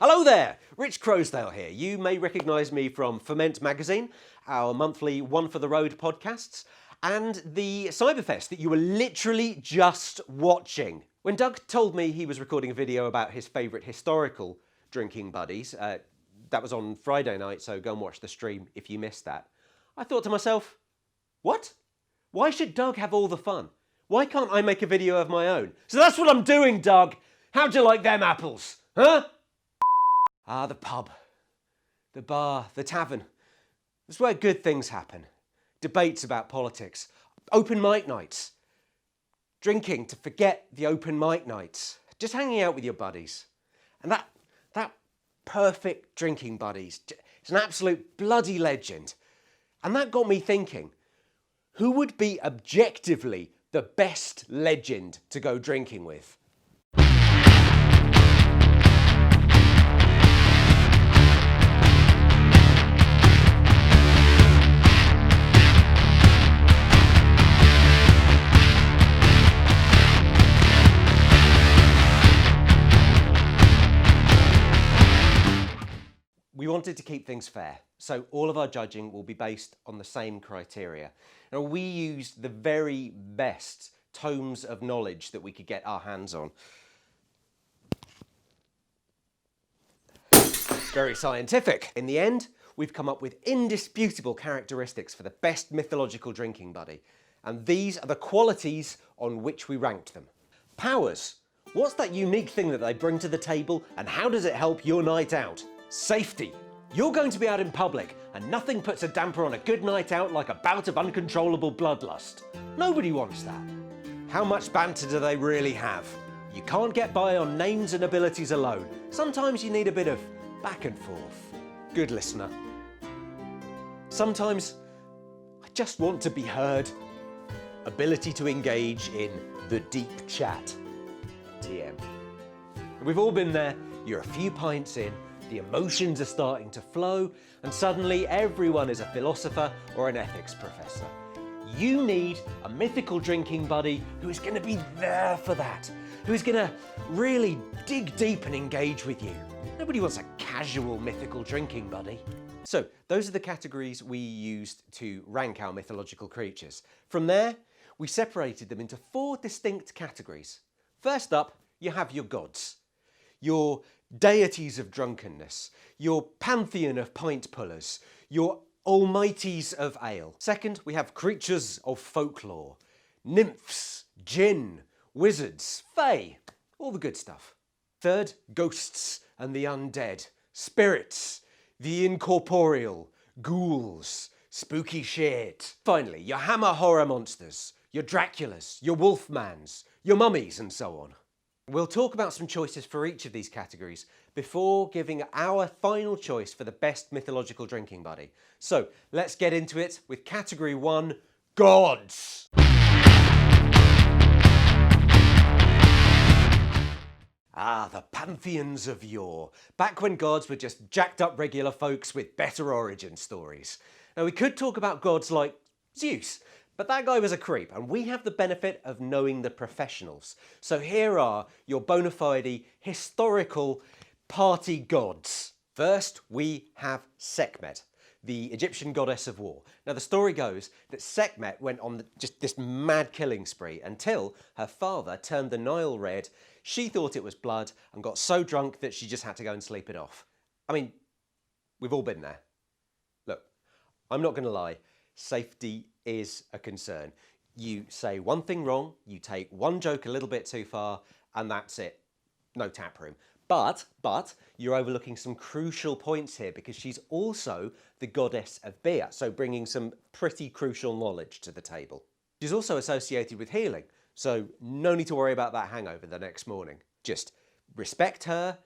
Hello there, Rich Croasdale here. You may recognise me from Ferment magazine, our monthly One for the Road podcasts, and the Cyberfest that you were literally just watching. When Doug told me he was recording a video about his favourite historical drinking buddies, that was on Friday night, so go and watch the stream if you missed that. I thought to myself, what? Why should Doug have all the fun? Why can't I make a video of my own? So that's what I'm doing, Doug. How'd you like them apples? Huh? Ah, the pub, the bar, the tavern. It's where good things happen. Debates about politics, open mic nights, drinking to forget the open mic nights, just hanging out with your buddies. And that perfect drinking buddies, it's an absolute bloody legend. And that got me thinking, who would be objectively the best legend to go drinking with? We wanted to keep things fair, so all of our judging will be based on the same criteria. Now, we used the very best tomes of knowledge that we could get our hands on. Very scientific. In the end, we've come up with indisputable characteristics for the best mythological drinking buddy, and these are the qualities on which we ranked them. Powers. What's that unique thing that they bring to the table, and how does it help your night out? Safety. You're going to be out in public, and nothing puts a damper on a good night out like a bout of uncontrollable bloodlust. Nobody wants that. How much banter do they really have? You can't get by on names and abilities alone. Sometimes you need a bit of back and forth. Good listener. Sometimes I just want to be heard. Ability to engage in the deep chat. TM. We've all been there. You're a few pints in, the emotions are starting to flow, and suddenly everyone is a philosopher or an ethics professor. You need a mythical drinking buddy who is going to be there for that, who is going to really dig deep and engage with you. Nobody wants a casual mythical drinking buddy. So those are the categories we used to rank our mythological creatures. From there, we separated them into 4 distinct categories. First up, you have your gods. Your deities of drunkenness, your pantheon of pint pullers, your almighties of ale. Second, we have creatures of folklore, nymphs, jinn, wizards, fae, all the good stuff. Third, ghosts and the undead, spirits, the incorporeal, ghouls, spooky shit. Finally, your hammer horror monsters, your Draculas, your Wolfmans, your mummies, and so on. We'll talk about some choices for each of these categories before giving our final choice for the best mythological drinking buddy. So let's get into it with category 1, gods. Ah, the pantheons of yore. Back when gods were just jacked up regular folks with better origin stories. Now, we could talk about gods like Zeus, but that guy was a creep, and we have the benefit of knowing the professionals. So here are your bona fide historical party gods. First, we have Sekhmet, the Egyptian goddess of war. Now, the story goes that Sekhmet went on just this mad killing spree until her father turned the Nile red. She thought it was blood and got so drunk that she just had to go and sleep it off. I mean, we've all been there. Look, I'm not going to lie. Safety is a concern. You say one thing wrong, you take one joke a little bit too far, and that's it. No tap room. But you're overlooking some crucial points here because she's also the goddess of beer, so bringing some pretty crucial knowledge to the table. She's also associated with healing, so no need to worry about that hangover the next morning. Just respect her,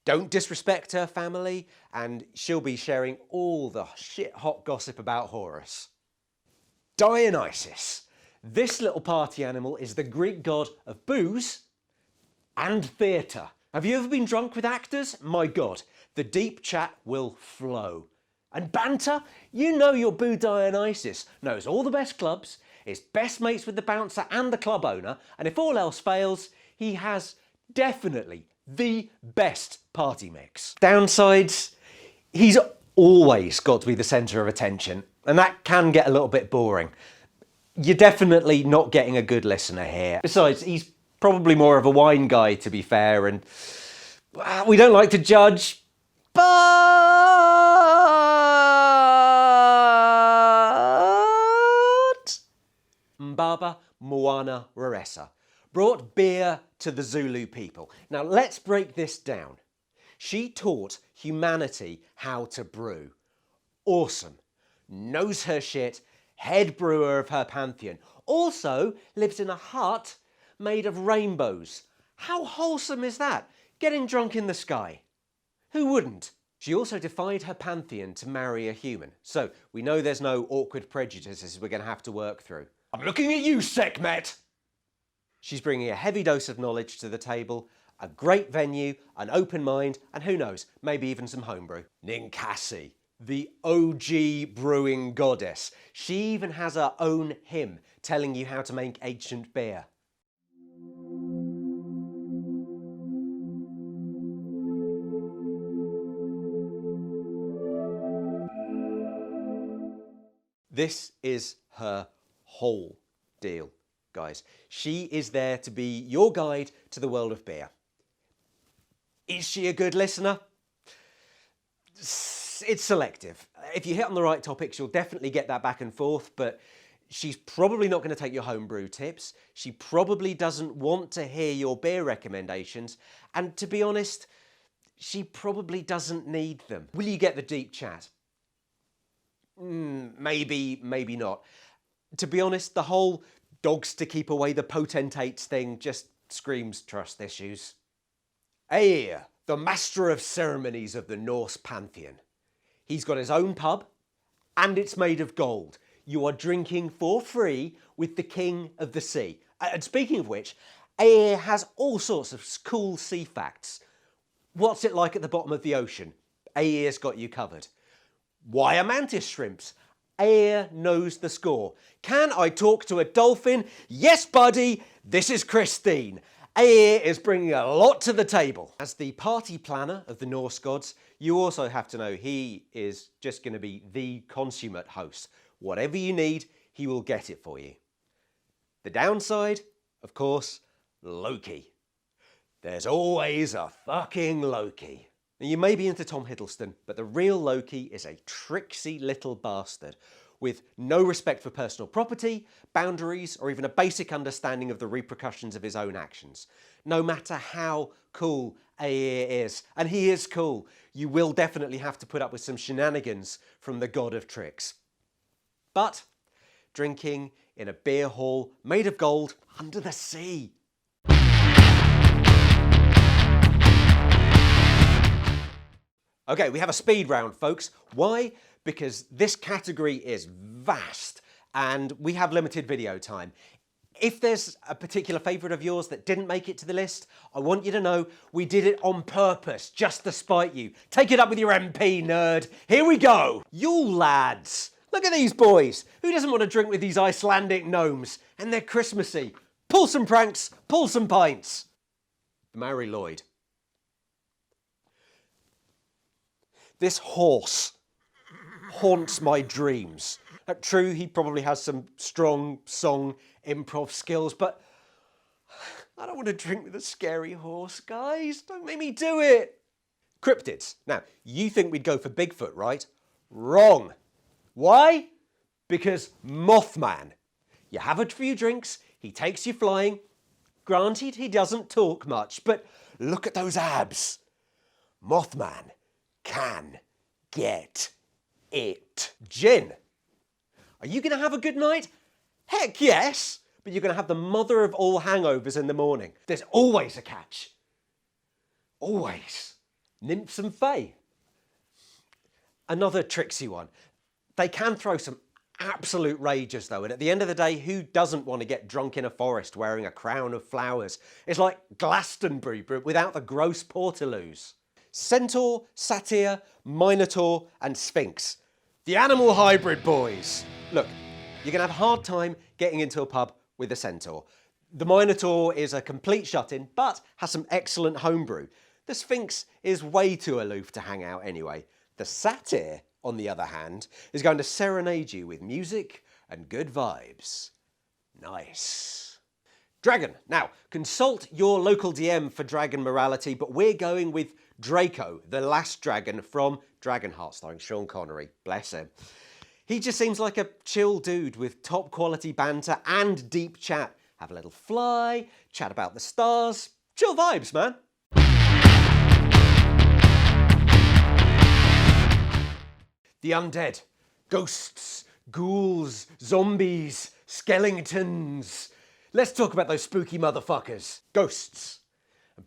don't disrespect her family, and she'll be sharing all the shit-hot gossip about Horus. Dionysus. This little party animal is the Greek god of booze and theatre. Have you ever been drunk with actors? My God, the deep chat will flow. And banter? You know your boo Dionysus knows all the best clubs, is best mates with the bouncer and the club owner, and if all else fails, he has definitely The best party mix. Downsides, he's always got to be the centre of attention, and that can get a little bit boring. You're definitely not getting a good listener here. Besides, he's probably more of a wine guy, to be fair, and we don't like to judge, but Mbaba Moana Raresa brought beer to the Zulu people. Now let's break this down. She taught humanity how to brew. Awesome. Knows her shit, head brewer of her pantheon. Also lives in a hut made of rainbows. How wholesome is that? Getting drunk in the sky. Who wouldn't? She also defied her pantheon to marry a human. So we know there's no awkward prejudices we're going to have to work through. I'm looking at you, Sekhmet! She's bringing a heavy dose of knowledge to the table, a great venue, an open mind, and who knows, maybe even some homebrew. Ninkasi, the OG brewing goddess. She even has her own hymn telling you how to make ancient beer. This is her whole deal, guys. She is there to be your guide to the world of beer. Is she a good listener? It's selective. If you hit on the right topics, you'll definitely get that back and forth, but she's probably not going to take your homebrew tips. She probably doesn't want to hear your beer recommendations. And to be honest, she probably doesn't need them. Will you get the deep chat? Maybe, maybe not. To be honest, the whole dogs to keep away the potentates thing just screams trust issues. Aer, the master of ceremonies of the Norse pantheon. He's got his own pub, and it's made of gold. You are drinking for free with the king of the sea. And speaking of which, Aer has all sorts of cool sea facts. What's it like at the bottom of the ocean? Aer's got you covered. Why are mantis shrimps? Aer knows the score. Can I talk to a dolphin? Yes, buddy, this is Christine. Aer is bringing a lot to the table. As the party planner of the Norse gods, you also have to know he is just going to be the consummate host. Whatever you need, he will get it for you. The downside, of course, Loki. There's always a fucking Loki. Now, you may be into Tom Hiddleston, but the real Loki is a tricksy little bastard with no respect for personal property, boundaries, or even a basic understanding of the repercussions of his own actions. No matter how cool Aer is, and he is cool, you will definitely have to put up with some shenanigans from the god of tricks. But drinking in a beer hall made of gold under the sea. Okay, we have a speed round, folks. Why? Because this category is vast and we have limited video time. If there's a particular favourite of yours that didn't make it to the list, I want you to know we did it on purpose, just to spite you. Take it up with your MP, nerd. Here we go. Yule lads. Look at these boys. Who doesn't want to drink with these Icelandic gnomes? And they're Christmassy. Pull some pranks, pull some pints. Mary Lloyd. This horse haunts my dreams. True, he probably has some strong song improv skills, but I don't want to drink with a scary horse, guys. Don't make me do it. Cryptids. Now, you think we'd go for Bigfoot, right? Wrong. Why? Because Mothman. You have a few drinks, he takes you flying. Granted, he doesn't talk much, but look at those abs. Mothman can get it. Gin. Are you going to have a good night? Heck yes, but you're going to have the mother of all hangovers in the morning. There's always a catch. Always. Nymphs and fae. Another tricksy one. They can throw some absolute rages though, and at the end of the day, who doesn't want to get drunk in a forest wearing a crown of flowers? It's like Glastonbury, but without the gross portaloos. Centaur, satyr, minotaur, and sphinx. The animal hybrid boys. Look, you're going to have a hard time getting into a pub with a centaur. The Minotaur is a complete shut-in, but has some excellent homebrew. The Sphinx is way too aloof to hang out anyway. The Satyr, on the other hand, is going to serenade you with music and good vibes. Nice. Dragon. Now, consult your local DM for dragon morality, but we're going with Draco, the last dragon from Dragonheart, starring Sean Connery. Bless him. He just seems like a chill dude with top quality banter and deep chat. Have a little fly, chat about the stars. Chill vibes, man. The undead. Ghosts, ghouls, zombies, skeletons. Let's talk about those spooky motherfuckers. Ghosts.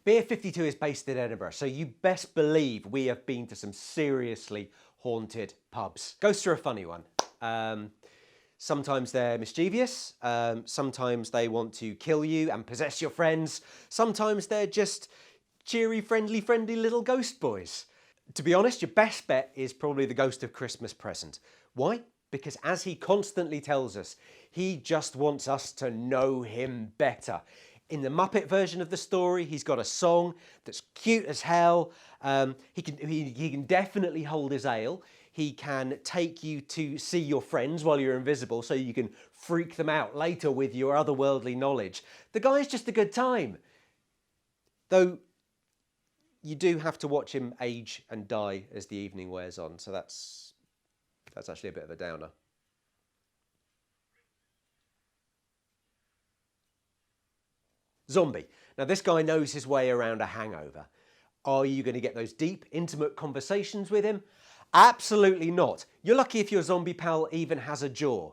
Beer52 is based in Edinburgh, so you best believe we have been to some seriously haunted pubs. Ghosts are a funny one. Sometimes they're mischievous, sometimes they want to kill you and possess your friends, sometimes they're just cheery, friendly little ghost boys. To be honest, your best bet is probably the Ghost of Christmas Present. Why? Because as he constantly tells us, he just wants us to know him better. In the Muppet version of the story, he's got a song that's cute as hell. He can definitely hold his ale. He can take you to see your friends while you're invisible so you can freak them out later with your otherworldly knowledge. The guy's just a good time. Though you do have to watch him age and die as the evening wears on, so that's actually a bit of a downer. Zombie. Now this guy knows his way around a hangover. Are you going to get those deep, intimate conversations with him? Absolutely not. You're lucky if your zombie pal even has a jaw.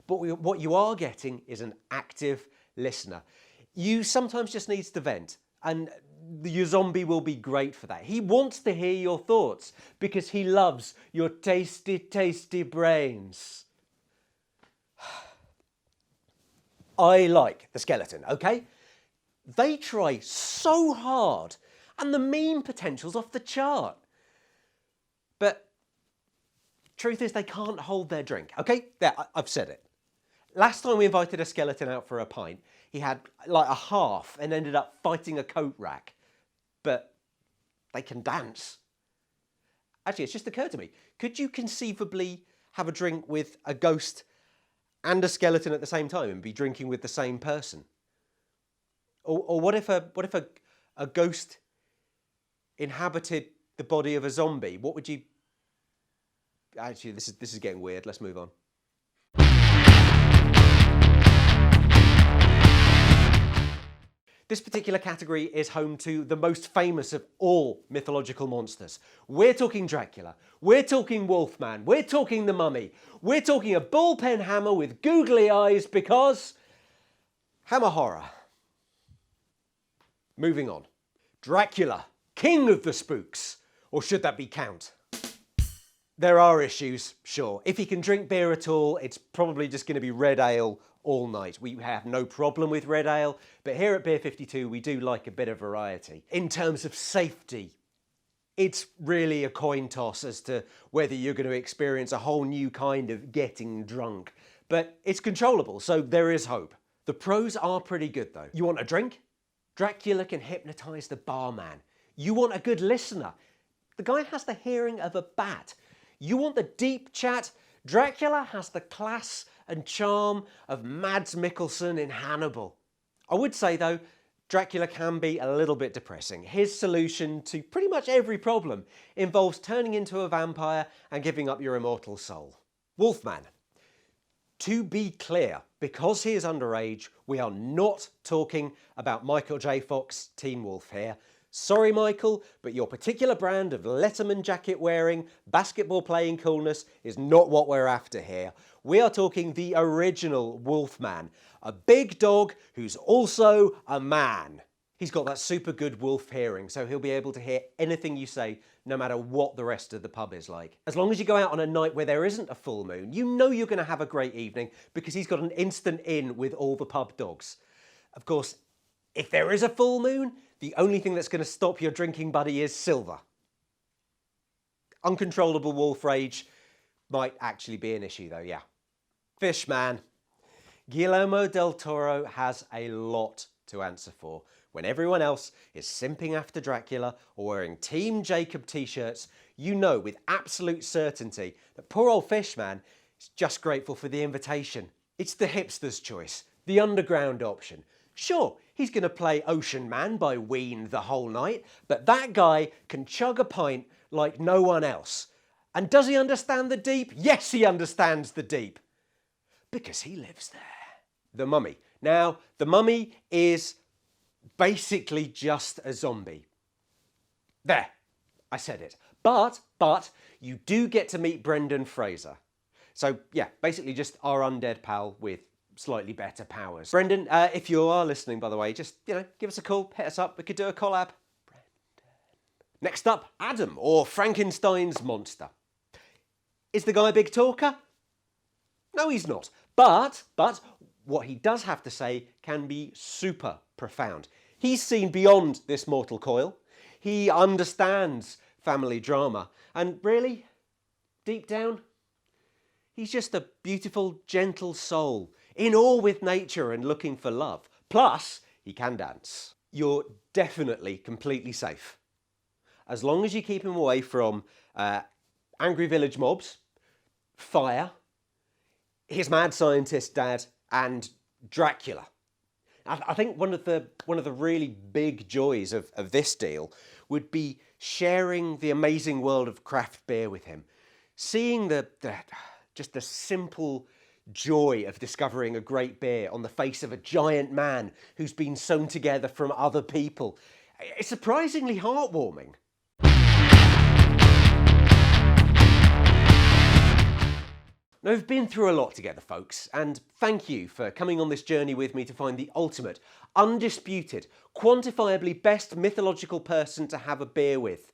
But what you are getting is an active listener. You sometimes just needs to vent, and your zombie will be great for that. He wants to hear your thoughts because he loves your tasty, tasty brains. I like the skeleton, okay? They try so hard and the meme potential's off the chart. But truth is they can't hold their drink, okay? There, I've said it. Last time we invited a skeleton out for a pint, he had like a half and ended up fighting a coat rack. But they can dance. Actually, it's just occurred to me. Could you conceivably have a drink with a ghost and a skeleton at the same time and be drinking with the same person? Or what if a ghost inhabited the body of a zombie? What would you... Actually, this is getting weird. Let's move on. This particular category is home to the most famous of all mythological monsters. We're talking Dracula. We're talking Wolfman. We're talking the Mummy. We're talking a bullpen hammer with googly eyes because... Hammer horror. Moving on. Dracula, king of the spooks. Or should that be Count? There are issues, sure. If he can drink beer at all, it's probably just going to be red ale all night. We have no problem with red ale, but here at Beer52 we do like a bit of variety. In terms of safety, it's really a coin toss as to whether you're going to experience a whole new kind of getting drunk. But it's controllable, so there is hope. The pros are pretty good though. You want a drink? Dracula can hypnotise the barman. You want a good listener? The guy has the hearing of a bat. You want the deep chat? Dracula has the class and charm of Mads Mikkelsen in Hannibal. I would say though, Dracula can be a little bit depressing. His solution to pretty much every problem involves turning into a vampire and giving up your immortal soul. Wolfman. To be clear, because he is underage, we are not talking about Michael J. Fox, Teen Wolf here. Sorry, Michael, but your particular brand of Letterman jacket wearing, basketball playing coolness is not what we're after here. We are talking the original Wolfman, a big dog who's also a man. He's got that super good wolf hearing, so he'll be able to hear anything you say, no matter what the rest of the pub is like. As long as you go out on a night where there isn't a full moon, you know you're going to have a great evening because he's got an instant in with all the pub dogs. Of course, if there is a full moon, the only thing that's going to stop your drinking buddy is silver. Uncontrollable wolf rage might actually be an issue though, yeah. Fishman. Guillermo del Toro has a lot to answer for. When everyone else is simping after Dracula or wearing Team Jacob t-shirts, you know with absolute certainty that poor old Fishman is just grateful for the invitation. It's the hipster's choice, the underground option. Sure, he's going to play Ocean Man by Ween the whole night, but that guy can chug a pint like no one else. And does he understand the deep? Yes, he understands the deep. Because he lives there. The Mummy. Now, The Mummy is basically just a zombie. There, I said it. But you do get to meet Brendan Fraser. So yeah, basically just our undead pal with slightly better powers. Brendan, if you are listening, by the way, just, give us a call, hit us up, we could do a collab. Brendan. Next up, Adam, or Frankenstein's monster. Is the guy a big talker? No, he's not. But what he does have to say can be super profound. He's seen beyond this mortal coil. He understands family drama. And really, deep down, he's just a beautiful, gentle soul, in awe with nature and looking for love. Plus, he can dance. You're definitely completely safe. As long as you keep him away from angry village mobs, fire, his mad scientist dad, and Dracula. I think one of the really big joys of this deal would be sharing the amazing world of craft beer with him. Seeing just the simple joy of discovering a great beer on the face of a giant man who's been sewn together from other people. It's surprisingly heartwarming. Now, we've been through a lot together, folks, and thank you for coming on this journey with me to find the ultimate, undisputed, quantifiably best mythological person to have a beer with,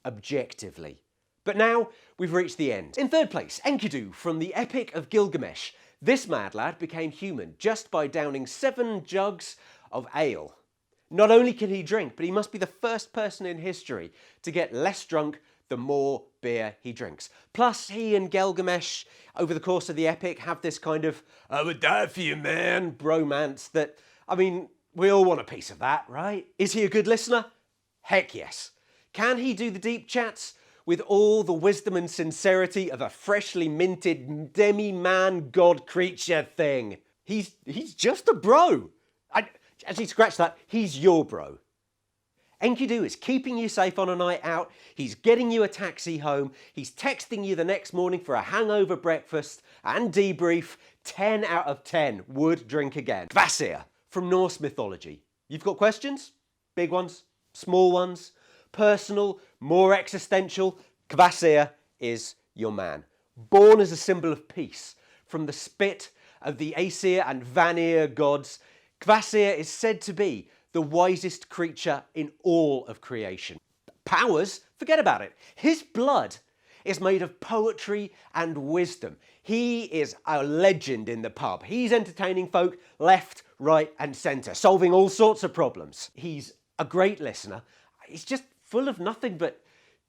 objectively. But now, we've reached the end. In third place, Enkidu from the Epic of Gilgamesh. This mad lad became human just by downing 7 jugs of ale. Not only can he drink, but he must be the first person in history to get less drunk the more beer he drinks. Plus, he and Gilgamesh, over the course of the epic, have this kind of, I would die for you, man, bromance that, we all want a piece of that, right? Is he a good listener? Heck yes. Can he do the deep chats with all the wisdom and sincerity of a freshly minted demi-man god creature thing? He's just a bro. Actually, scratch that, he's your bro. Enkidu is keeping you safe on a night out, he's getting you a taxi home, he's texting you the next morning for a hangover breakfast, and debrief, 10 out of 10 would drink again. Kvasir, from Norse mythology. You've got questions? Big ones? Small ones? Personal? More existential? Kvasir is your man. Born as a symbol of peace, from the spit of the Aesir and Vanir gods, Kvasir is said to be the wisest creature in all of creation. Powers? Forget about it. His blood is made of poetry and wisdom. He is a legend in the pub. He's entertaining folk left, right and centre, solving all sorts of problems. He's a great listener. He's just full of nothing but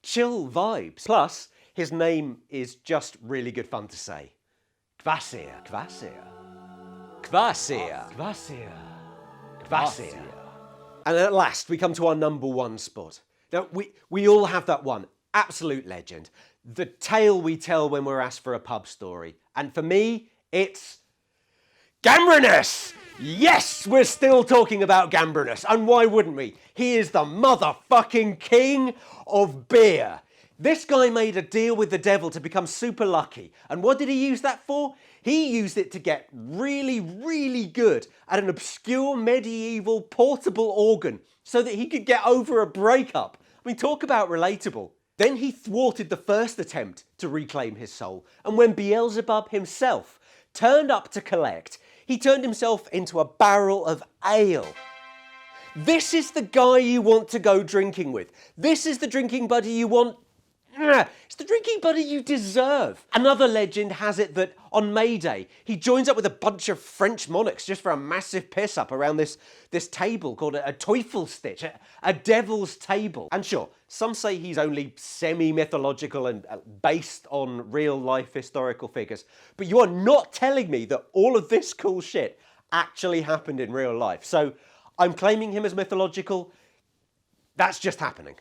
chill vibes. Plus, his name is just really good fun to say. Kvasir, Kvasir, Kvasir, Kvasir, Kvasir. And at last, we come to our number 1 spot. Now, we all have that one, absolute legend. The tale we tell when we're asked for a pub story. And for me, it's Gambrinus! Yes, we're still talking about Gambrinus. And why wouldn't we? He is the motherfucking king of beer. This guy made a deal with the devil to become super lucky. And what did he use that for? He used it to get really, really good at an obscure medieval portable organ so that he could get over a breakup. Talk about relatable. Then he thwarted the first attempt to reclaim his soul. And when Beelzebub himself turned up to collect, he turned himself into a barrel of ale. This is the guy you want to go drinking with. This is the drinking buddy you want It's the drinking buddy you deserve. Another legend has it that on May Day, he joins up with a bunch of French monarchs just for a massive piss up around this table called a Teufelsstich, a devil's table. And sure, some say he's only semi-mythological and based on real-life historical figures, but you are not telling me that all of this cool shit actually happened in real life. So I'm claiming him as mythological. That's just happening.